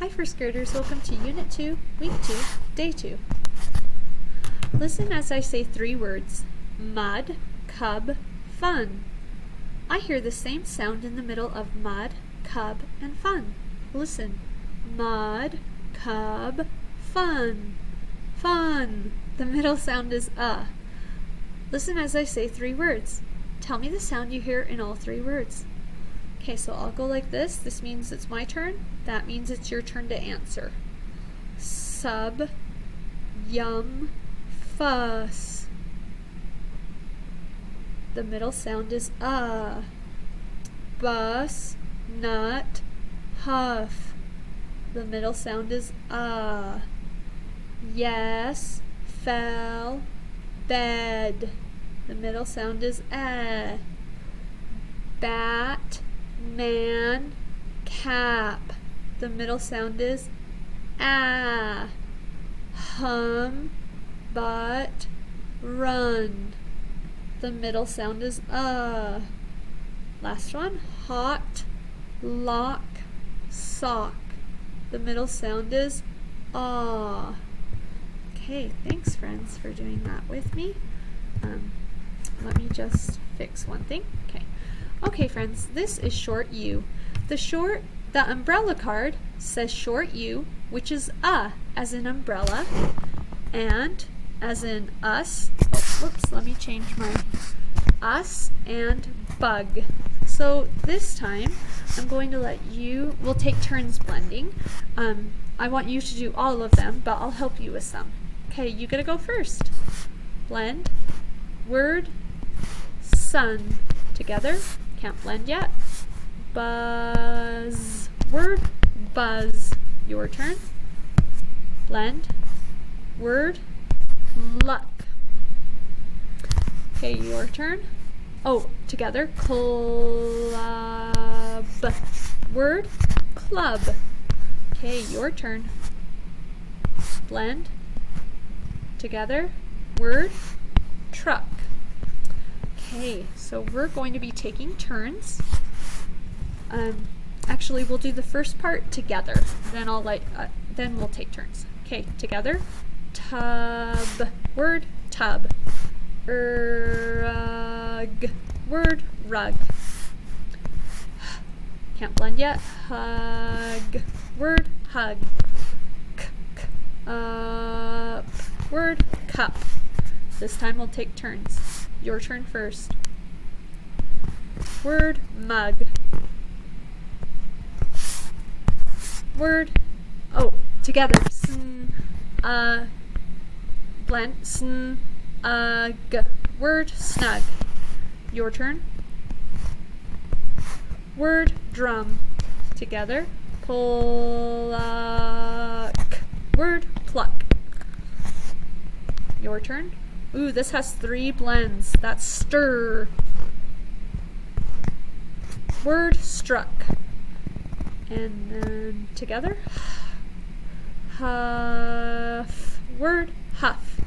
Hi first graders, welcome to Unit 2, Week 2, Day 2. Listen as I say 3 words. Mud, cub, fun. I hear the same sound in the middle of mud, cub, and fun. Listen. Mud, cub, fun. Fun. The middle sound is Listen as I say 3 words. Tell me the sound you hear in all 3 words. Okay, so I'll go like this. This means it's my turn. That means it's your turn to answer. Sub, yum, fuss. The middle sound is Bus, nut, huff. The middle sound is Yes, fell, bed. The middle sound is Bat, man, cap. The middle sound is hum, but, run. The middle sound is Last one, hot, lock, sock. The middle sound is Okay, thanks friends for doing that with me. Let me just fix one thing. Okay friends, this is short U. The umbrella card says short U, which is as in umbrella, and as in us. Let me change my us and bug. So this time I'm going to we'll take turns blending. I want you to do all of them, but I'll help you with some. Okay, you gotta go first. Blend, word, sun. Together, can't blend yet. Buzz, word, buzz. Your turn. Blend, word, luck. Okay, your turn. Together. Club. Word, club. Okay, your turn. Blend. Together. Word, truck. Okay, so we're going to be taking turns. Actually, we'll do the first part together. Then then we'll take turns. Okay, together. Tub. Word, tub. Rug. Word, rug. Can't blend yet. Hug. Word, hug. Up. Word, cup. This time we'll take turns. Your turn first. Word, mug. Word, together. Blend, word, snug. Your turn. Word, drum. Together. Pluck. Word, pluck. Your turn. Ooh, this has 3 blends. That's stir. Word, struck. And then together. Huff. Word, huff.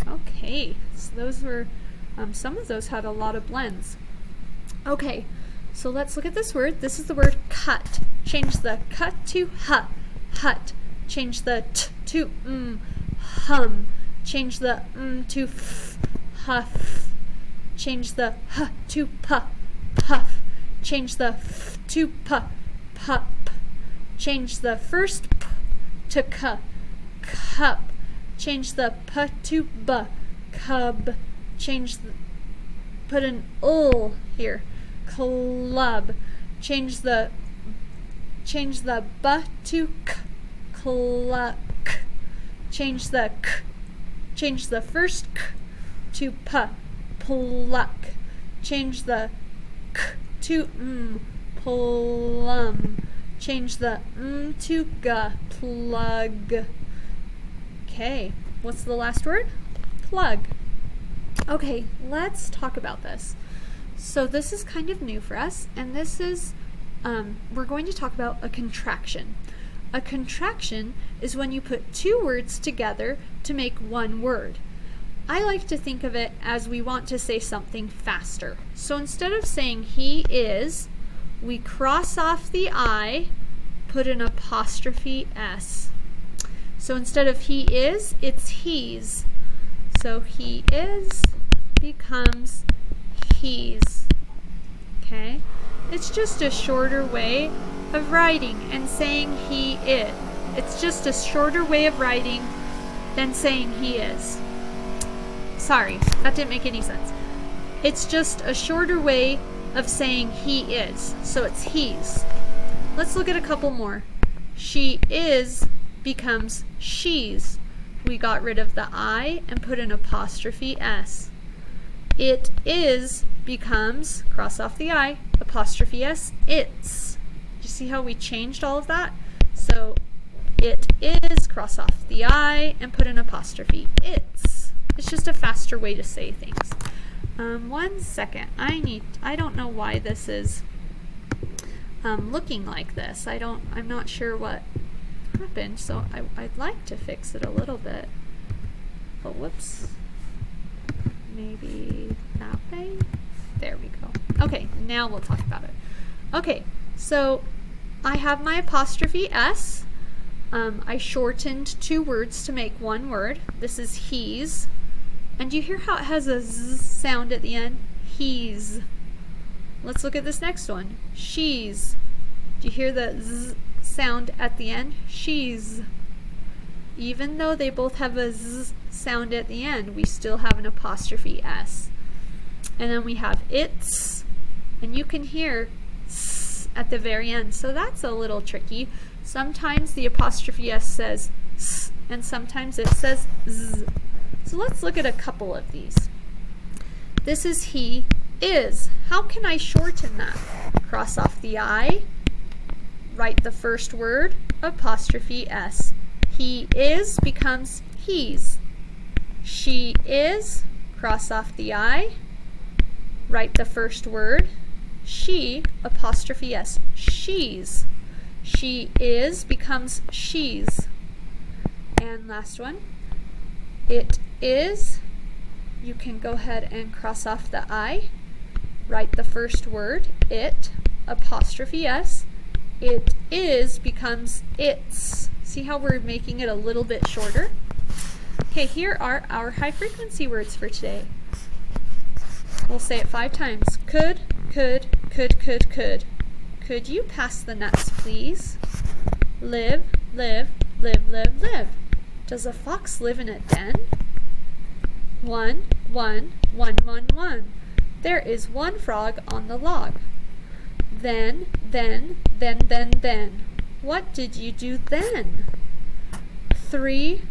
Okay, so those were, some of those had a lot of blends. Okay, so let's look at this word. This is the word cut. Change the cut to hut. Change the t to hum. Change the to huff. Change the h to puff. Change the f to pup. Change the first p to cup. Change the p to cub. Put an ul here. Club. Change the b to cluck. Change the first k to pluck. Change the k to plum. Change the to plug. Okay, what's the last word? Plug. Okay, let's talk about this. So this is kind of new for us, and this is, we're going to talk about a contraction. A contraction is when you put 2 words together to make 1 word. I like to think of it as we want to say something faster. So instead of saying he is, we cross off the I, put an apostrophe S. So instead of he is, it's he's. So he is becomes he's. Okay? It's just a shorter way of writing and saying he is. It's just a shorter way of writing than saying he is. Sorry, that didn't make any sense. It's just a shorter way of saying he is. So it's he's. Let's look at a couple more. She is becomes she's. We got rid of the I and put an apostrophe S. It is becomes, cross off the I, apostrophe S, it's. You see how we changed all of that? So it is, cross off the I and put an apostrophe, it's. It's just a faster way to say things. 1 second. I don't know why this is looking like this. I'm not sure what happened, so I'd like to fix it a little bit. Oh, whoops. Maybe that way? There we go. Okay, now we'll talk about it. Okay, so I have my apostrophe S. I shortened 2 words to make 1 word. This is he's. And you hear how it has a Z sound at the end? He's. Let's look at this next one. She's. Do you hear the Z sound at the end? She's. Even though they both have a Z sound at the end, we still have an apostrophe S. And then we have it's, and you can hear S at the very end. So that's a little tricky. Sometimes the apostrophe S says S, and sometimes it says Z. So let's look at a couple of these. This is he is. How can I shorten that? Cross off the I, write the first word, apostrophe S. He is becomes he's. She is, cross off the I, write the first word, she, apostrophe S, she's. She is becomes she's. And last one, it is. You can go ahead and cross off the I, write the first word, it, apostrophe S. It is becomes it's. See how we're making it a little bit shorter? Okay, here are our high frequency words for today. We'll say it 5 times. Could. Could you pass the nuts, please? Live. Does a fox live in a den? One. There is 1 frog on the log. Then. What did you do then? 3.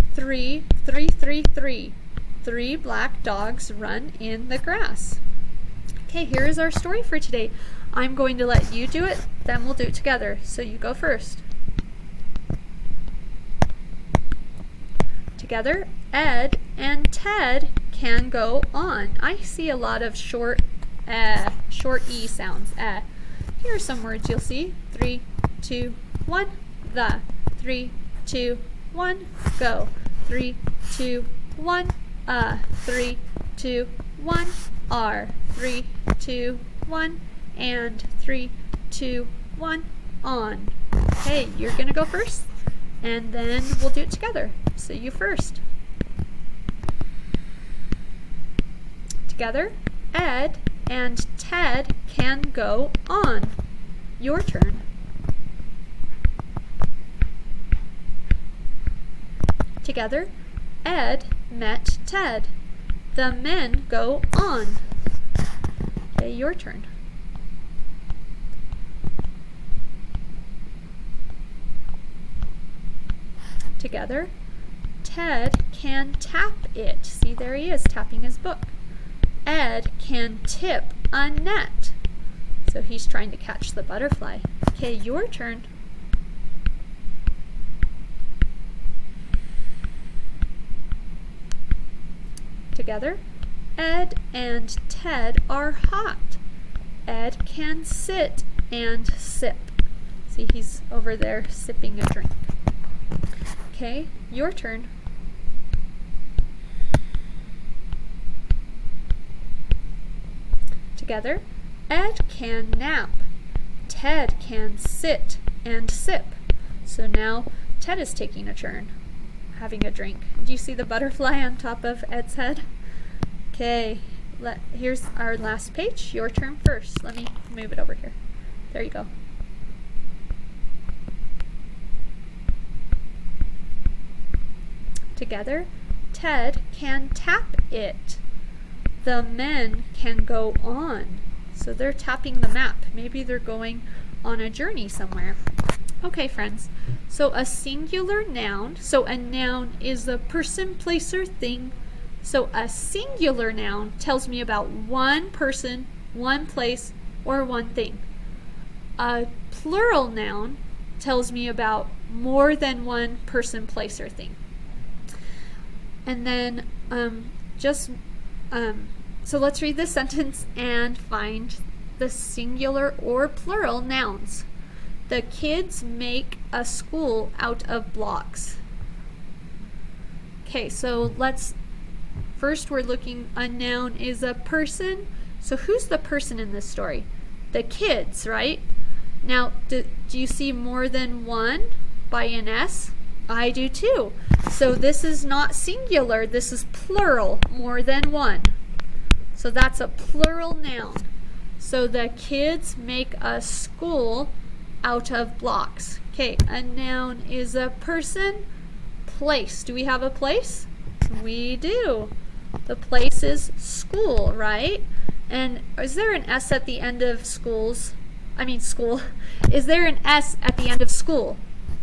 3 black dogs run in the grass. Okay, here is our story for today. I'm going to let you do it, then we'll do it together. So you go first. Together, Ed and Ted can go on. I see a lot of short E sounds. Here are some words you'll see. 3, 2, 1, the. 3, 2, 1, go. 3, 2, 1, 3, 2, 1, are. 3, 2, 1, and 3, 2, 1, on. Okay, you're gonna go first, and then we'll do it together. So you first. Together, Ed and Ted can go on. Your turn. Together, Ed met Ted. The men go on. Okay, your turn. Together, Ted can tap it. See, there he is tapping his book. Ed can tip a net. So he's trying to catch the butterfly. Okay, your turn. Together, Ed and Ted are hot. Ed can sit and sip. See, he's over there sipping a drink. Okay, your turn. Together, Ed can nap. Ted can sit and sip. So now Ted is taking a turn, having a drink. Do you see the butterfly on top of Ed's head? Okay, here's our last page. Your turn first. Let me move it over here. There you go. Together, Ted can tap it. The men can go on. So they're tapping the map. Maybe they're going on a journey somewhere. Okay, friends. So a singular noun. So a noun is a person, place, or thing. So a singular noun tells me about one person, one place, or one thing. A plural noun tells me about more than one person, place, or thing. And then so let's read this sentence and find the singular or plural nouns. The kids make a school out of blocks. Okay, so first we're looking, a noun is a person. So who's the person in this story? The kids, right? Now, do you see more than one by an S? I do too. So this is not singular, this is plural, more than one. So that's a plural noun. So the kids make a school out of blocks. Okay, a noun is a person. Place. Do we have a place? We do. The place is school, right? And is there an S at the end of school? Is there an S at the end of school?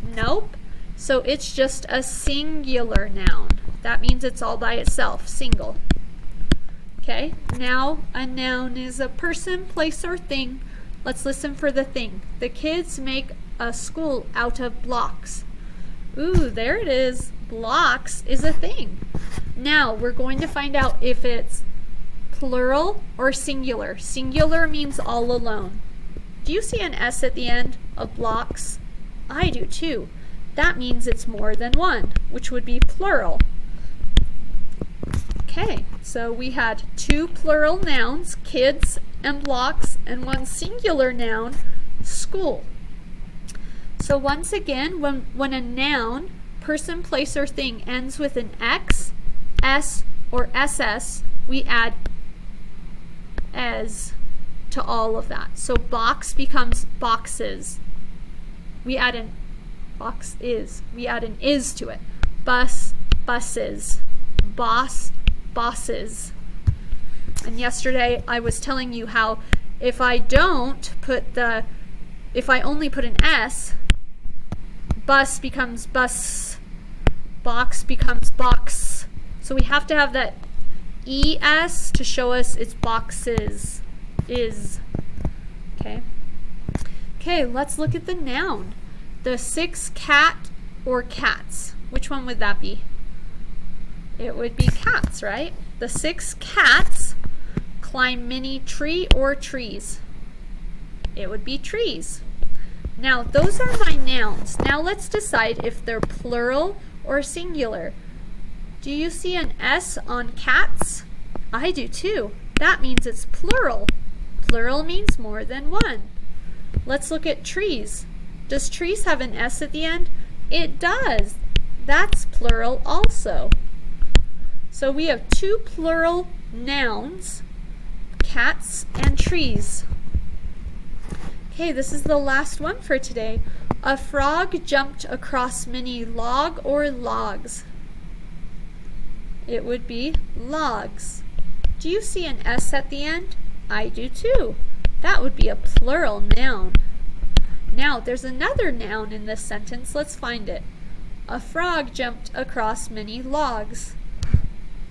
Nope. So it's just a singular noun. That means it's all by itself, single. Okay, now a noun is a person, place, or thing. Let's listen for the thing. The kids make a school out of blocks. Ooh, there it is. Blocks is a thing. Now we're going to find out if it's plural or singular. Singular means all alone. Do you see an S at the end of blocks? I do too. That means it's more than one, which would be plural. Okay, so we had two plural nouns, kids and blocks, and one singular noun, school. So once again, when a noun, person, place, or thing ends with an X, S, or SS, we add "es" to all of that. So box becomes boxes. We add an "is" to it. Bus, buses. Boss, bosses. And yesterday I was telling you how if I only put an S, bus becomes bus, box becomes box. So we have to have that ES to show us it's boxes, is. Okay, let's look at the noun. The 6 cat or cats. Which one would that be? It would be cats, right? The 6 cats climb many tree or trees. It would be trees. Now, those are my nouns. Now let's decide if they're plural or singular. Do you see an S on cats? I do too. That means it's plural. Plural means more than one. Let's look at trees. Does trees have an S at the end? It does. That's plural also. So we have 2 plural nouns, cats and trees. Okay, this is the last one for today. A frog jumped across many log or logs. It would be logs. Do you see an S at the end? I do too. That would be a plural noun. Now, there's another noun in this sentence. Let's find it. A frog jumped across many logs.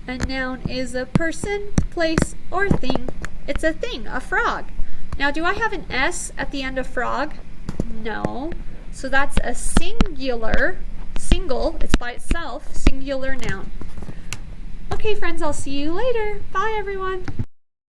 A noun is a person, place, or thing. It's a thing, a frog. Now, do I have an S at the end of frog? No. So that's a single, it's by itself, singular noun. Okay, friends, I'll see you later. Bye, everyone.